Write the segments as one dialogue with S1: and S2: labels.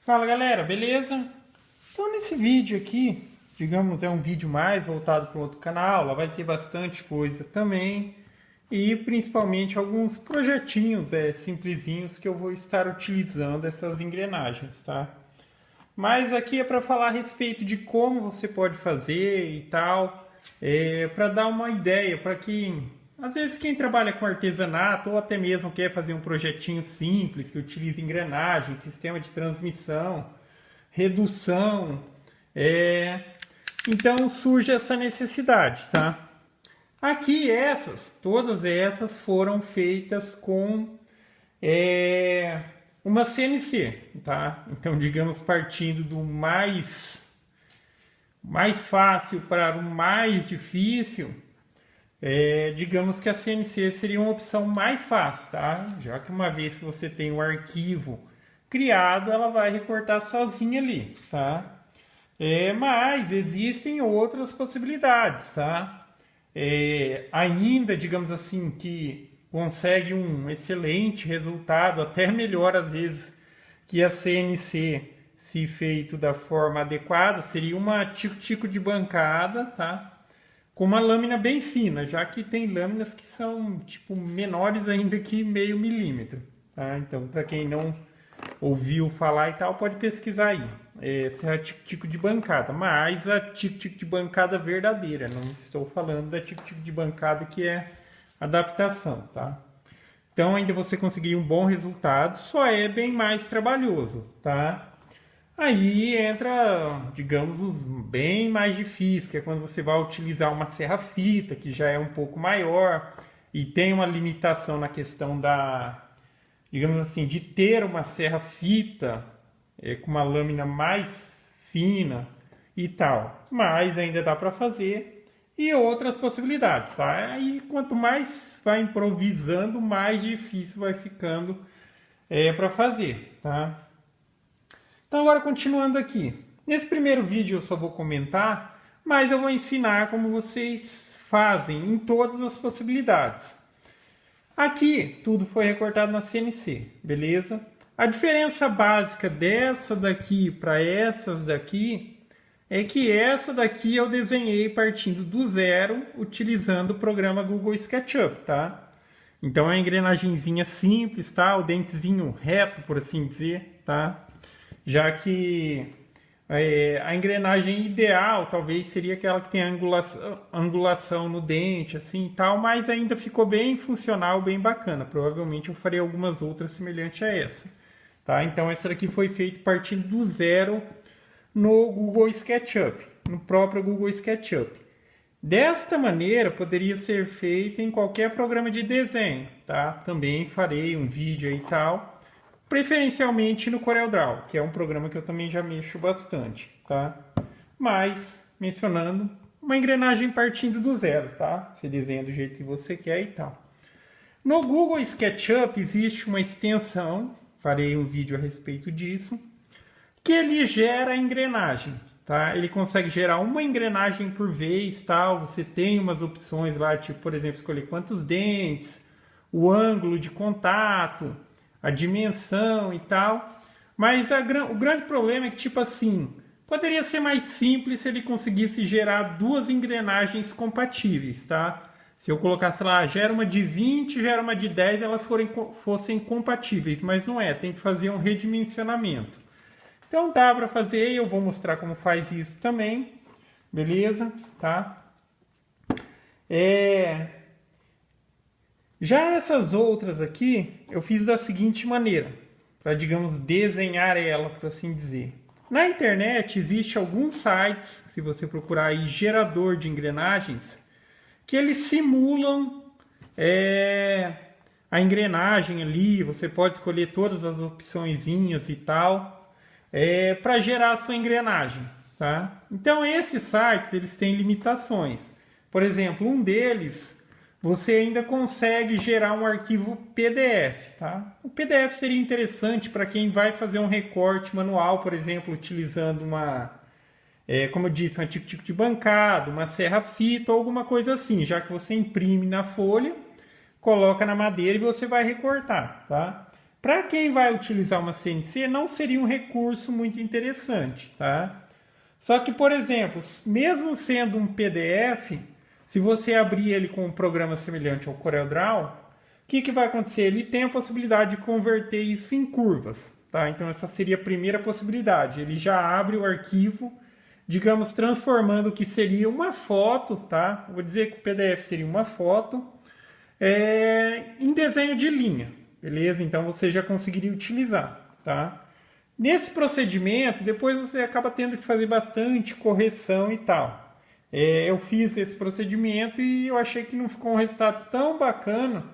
S1: Fala galera, beleza? Então nesse vídeo aqui, digamos, é um vídeo mais voltado para outro canal, lá vai ter bastante coisa também e principalmente alguns projetinhos simplesinhos que eu vou estar utilizando essas engrenagens, tá? Mas aqui é para falar a respeito de como você pode fazer e tal, para dar uma ideia para quem, às vezes quem trabalha com artesanato ou até mesmo quer fazer um projetinho simples que utiliza engrenagem, sistema de transmissão, redução, então surge essa necessidade, tá? Aqui todas essas foram feitas com uma CNC, tá? Então, digamos, partindo do mais fácil para o mais difícil, digamos que a CNC seria uma opção mais fácil, tá? Já que uma vez que você tem o arquivo criado, ela vai recortar sozinha ali, tá? Mas existem outras possibilidades, tá? Ainda, digamos assim, que consegue um excelente resultado, até melhor às vezes que a CNC, se feito da forma adequada, seria uma tico-tico de bancada, tá? Com uma lâmina bem fina, já que tem lâminas que são tipo menores ainda que meio milímetro, tá? Então, para quem não ouviu falar e tal, pode pesquisar aí. Essa é a tico-tico de bancada, mas a tico-tico de bancada verdadeira, não estou falando da tico-tico de bancada que é adaptação, tá? Então ainda você conseguiria um bom resultado, só é bem mais trabalhoso, tá? Aí entra, digamos, os bem mais difíceis, que é quando você vai utilizar uma serra-fita, que já é um pouco maior e tem uma limitação na questão digamos assim, de ter uma serra-fita com uma lâmina mais fina e tal. Mas ainda dá para fazer e outras possibilidades, tá? Aí quanto mais vai improvisando, mais difícil vai ficando para fazer, tá? Então agora continuando aqui. Nesse primeiro vídeo eu só vou comentar, mas eu vou ensinar como vocês fazem em todas as possibilidades. Aqui tudo foi recortado na CNC, beleza? A diferença básica dessa daqui para essas daqui é que essa daqui eu desenhei partindo do zero, utilizando o programa Google SketchUp, tá? Então é uma engrenagenzinha simples, tá? O dentezinho reto, por assim dizer, tá? Já que a engrenagem ideal talvez seria aquela que tem angulação no dente, assim e tal, mas ainda ficou bem funcional, bem bacana. Provavelmente eu farei algumas outras semelhantes a essa, tá? Então essa daqui foi feita partindo do zero no Google SketchUp, no próprio Google SketchUp. Desta maneira poderia ser feita em qualquer programa de desenho, tá? Também farei um vídeo aí e tal. Preferencialmente no CorelDRAW, que é um programa que eu também já mexo bastante, tá? Mas, mencionando, uma engrenagem partindo do zero, tá? Você desenha do jeito que você quer e tal. No Google SketchUp existe uma extensão, farei um vídeo a respeito disso, que ele gera a engrenagem, tá? Ele consegue gerar uma engrenagem por vez, tal. Você tem umas opções lá, tipo, por exemplo, escolher quantos dentes, o ângulo de contato, a dimensão e tal, mas o grande problema é que, tipo assim, poderia ser mais simples se ele conseguisse gerar duas engrenagens compatíveis, tá? Se eu colocasse lá, gera uma de 20, gera uma de 10, elas fossem compatíveis, mas não é, tem que fazer um redimensionamento. Então dá para fazer, eu vou mostrar como faz isso também, beleza? Tá? Já essas outras aqui, eu fiz da seguinte maneira, para, digamos, desenhar ela, por assim dizer. Na internet, existe alguns sites, se você procurar aí, gerador de engrenagens, que eles simulam a engrenagem ali, você pode escolher todas as opçõezinhas e tal, para gerar a sua engrenagem, tá? Então, esses sites, eles têm limitações. Por exemplo, um deles, você ainda consegue gerar um arquivo PDF, tá? O PDF seria interessante para quem vai fazer um recorte manual, por exemplo, utilizando como eu disse, uma tico-tico de bancada, uma serra-fita ou alguma coisa assim, já que você imprime na folha, coloca na madeira e você vai recortar, tá? Para quem vai utilizar uma CNC, não seria um recurso muito interessante, tá? Só que, por exemplo, mesmo sendo um PDF, se você abrir ele com um programa semelhante ao CorelDRAW, o que vai acontecer? Ele tem a possibilidade de converter isso em curvas, tá? Então essa seria a primeira possibilidade. Ele já abre o arquivo, digamos, transformando o que seria uma foto, tá? Vou dizer que o PDF seria uma foto, em desenho de linha, beleza? Então você já conseguiria utilizar, tá? Nesse procedimento, depois você acaba tendo que fazer bastante correção e tal. Eu fiz esse procedimento e eu achei que não ficou um resultado tão bacana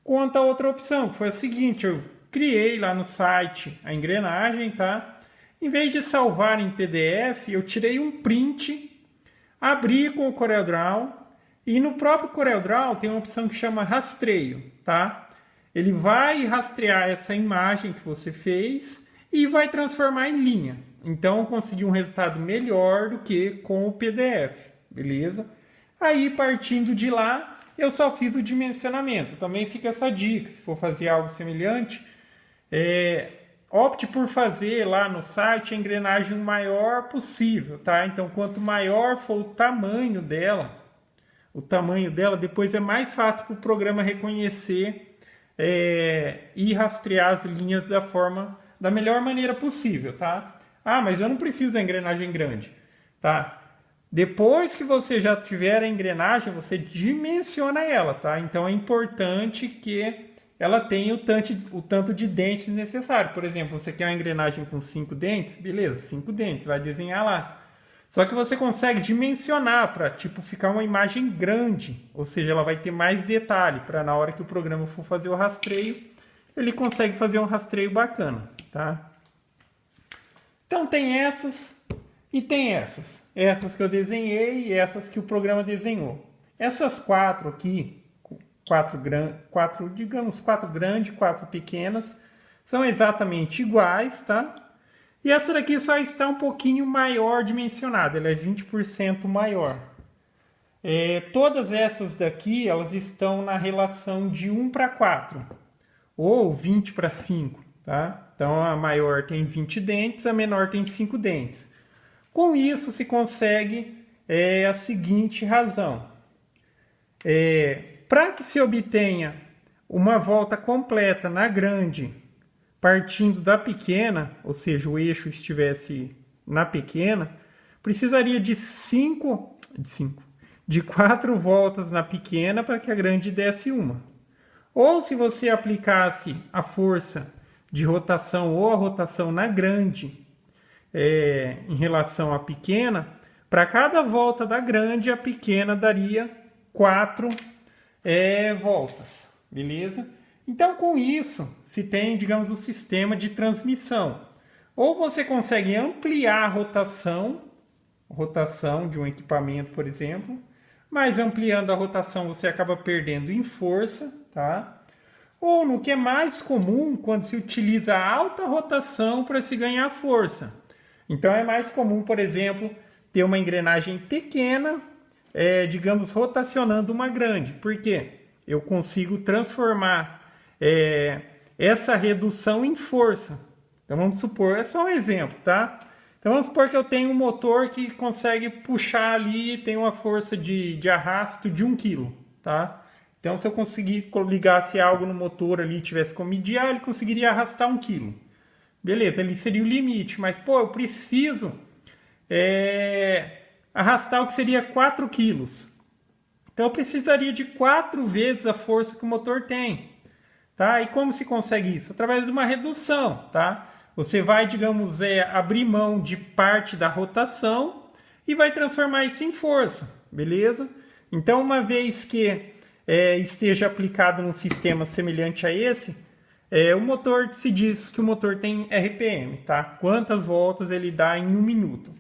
S1: quanto a outra opção, que foi a seguinte: eu criei lá no site a engrenagem, tá? Em vez de salvar em PDF, eu tirei um print, abri com o CorelDRAW, e no próprio CorelDRAW tem uma opção que chama rastreio, tá? Ele vai rastrear essa imagem que você fez e vai transformar em linha. Então eu consegui um resultado melhor do que com o PDF, beleza? Aí, partindo de lá, eu só fiz o dimensionamento. Também fica essa dica: se for fazer algo semelhante, opte por fazer lá no site a engrenagem o maior possível, tá? Então, quanto maior for o tamanho dela, depois é mais fácil para o programa reconhecer e rastrear as linhas da melhor maneira possível, tá? Ah, mas eu não preciso da engrenagem grande, tá? Depois que você já tiver a engrenagem, você dimensiona ela, tá? Então é importante que ela tenha o tanto de dentes necessário. Por exemplo, você quer uma engrenagem com 5 dentes? Beleza, 5 dentes, vai desenhar lá. Só que você consegue dimensionar para, tipo, ficar uma imagem grande, ou seja, ela vai ter mais detalhe, para na hora que o programa for fazer o rastreio, ele consegue fazer um rastreio bacana, tá? Então tem essas e tem essas. Essas que eu desenhei e essas que o programa desenhou. Essas 4 aqui, 4 grandes, 4 pequenas, são exatamente iguais, tá? E essa daqui só está um pouquinho maior dimensionada, ela é 20% maior. Todas essas daqui, elas estão na relação de 1:4, ou 20:5, tá? Então a maior tem 20 dentes, a menor tem 5 dentes. Com isso se consegue a seguinte razão. Para que se obtenha uma volta completa na grande, partindo da pequena, ou seja, o eixo estivesse na pequena, precisaria de 4 voltas na pequena para que a grande desse uma. Ou se você aplicasse a força de rotação ou a rotação na grande em relação à pequena, para cada volta da grande, a pequena daria 4 voltas, beleza? Então, com isso, se tem, digamos, o sistema de transmissão. Ou você consegue ampliar a rotação de um equipamento, por exemplo, mas ampliando a rotação você acaba perdendo em força, tá? Ou no que é mais comum, quando se utiliza a alta rotação para se ganhar força. Então é mais comum, por exemplo, ter uma engrenagem pequena, digamos, rotacionando uma grande. Por quê? Eu consigo transformar essa redução em força. Então vamos supor, é só um exemplo, tá? Então vamos supor que eu tenho um motor que consegue puxar ali, tem uma força de arrasto de 1 kg, tá? Então se eu conseguir ligasse algo no motor ali, tivesse como medir, ele conseguiria arrastar 1 kg. Beleza, ele seria o limite, mas pô, eu preciso arrastar o que seria 4 kg. Então eu precisaria de 4 vezes a força que o motor tem. Tá? E como se consegue isso? Através de uma redução, tá? Você vai, digamos, abrir mão de parte da rotação e vai transformar isso em força, beleza? Então, uma vez que esteja aplicado num sistema semelhante a esse, o motor, se diz que o motor tem RPM, tá? Quantas voltas ele dá em 1 minuto.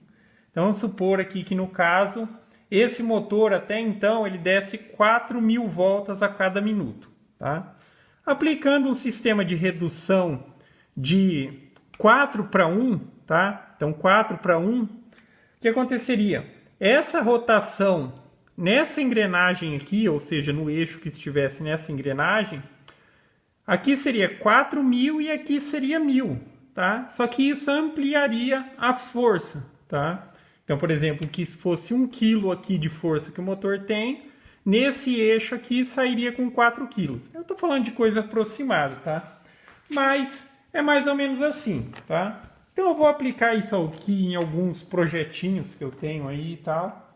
S1: Então, vamos supor aqui que no caso, esse motor até então, ele desce 4.000 voltas a cada minuto, tá? Aplicando um sistema de redução de 4:1, tá? Então 4:1, o que aconteceria? Essa rotação nessa engrenagem aqui, ou seja, no eixo que estivesse nessa engrenagem, Aqui seria 4.000 e aqui seria 1.000, tá? Só que isso ampliaria a força, tá? Então, por exemplo, que se fosse 1 kg aqui de força que o motor tem, nesse eixo aqui sairia com 4 kg. Eu estou falando de coisa aproximada, tá? Mas é mais ou menos assim, tá? Então eu vou aplicar isso aqui em alguns projetinhos que eu tenho aí e tal.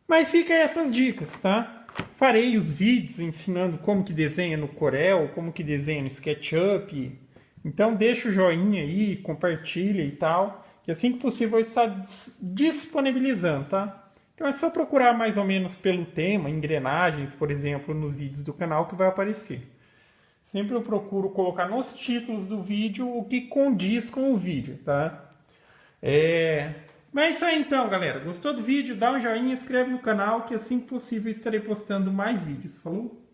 S1: Mas fica essas dicas, tá? Farei os vídeos ensinando como que desenha no Corel, como que desenha no SketchUp. Então deixa o joinha aí, compartilha e tal. Que assim que possível eu vou estar disponibilizando, tá? Então é só procurar mais ou menos pelo tema, engrenagens, por exemplo, nos vídeos do canal que vai aparecer. Sempre eu procuro colocar nos títulos do vídeo o que condiz com o vídeo, tá? Mas é isso aí então, galera. Gostou do vídeo? Dá um joinha, inscreve no canal que assim que possível estarei postando mais vídeos. Falou?